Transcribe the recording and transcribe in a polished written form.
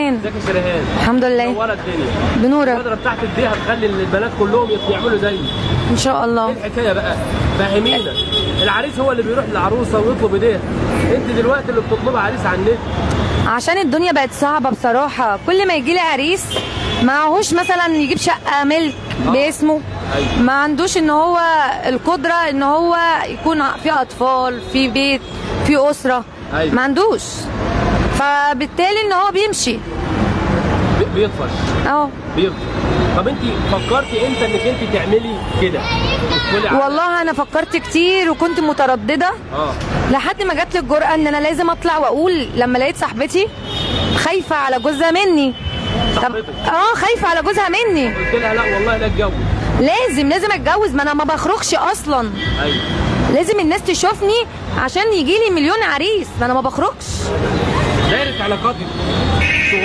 شريهان. ازيك يا شريهان؟ الحمد لله. منوره الدنيا. بنوره. الفتره بتاعتك دي هتخلي البنات كلهم يعملوا زيي ان شاء الله. ايه الحكايه بقى؟ فهمينا. العريس هو اللي بيروح للعروسه ويطلب ايديها، انت دلوقتي اللي بتطلبي عريس على النت. عشان الدنيا بقت صعبه بصراحه، كل ما يجي لي عريس معهوش مثلا يجيب شقه ملك باسمه. أيوة. ما عندوش ان هو القدره ان هو يكون في اطفال، في بيت، في اسره. أيوة. ما عندوش، فبالتالي ان هو بيمشي بيطفش. بيطفش. طب انت فكرتي امتى انك انت تعملي كده؟ والله انا فكرت كتير وكنت متردده لحد ما جات لي الجرأه ان انا لازم اطلع واقول، لما لقيت صاحبتي خايفه على جوزها مني. صاحبتك؟ خايفه على جوزها مني. قلت لها لا والله لا اتجوز. لازم اتجوز، ما انا ما بخرجش اصلا. ايوه. لازم الناس تشوفني عشان يجي لي مليون عريس، ما انا ما بخرجش. دايره علاقاتك